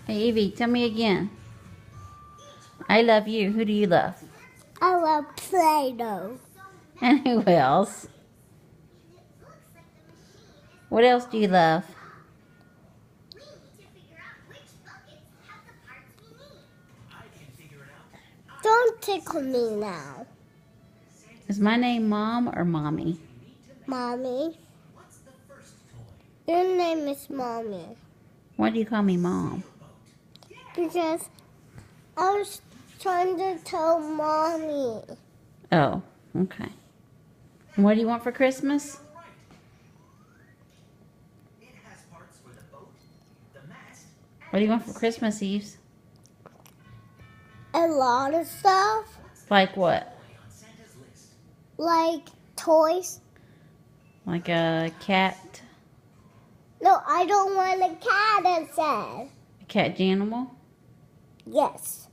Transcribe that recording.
Hey, Evie, tell me again. I love you. Who do you love? I love Playdoh. And who else? What else do you love? Don't tickle me now, Is my name Mom or Mommy? Mommy. Your name is Mommy. Why do you call me Mom? Because I was trying to tell Mommy. Oh, okay. And what do you want for Christmas? What do you want for Christmas, Eve? A lot of stuff. Like what? Like toys. Like a cat? No, I don't want a cat instead. A cat animal? Yes.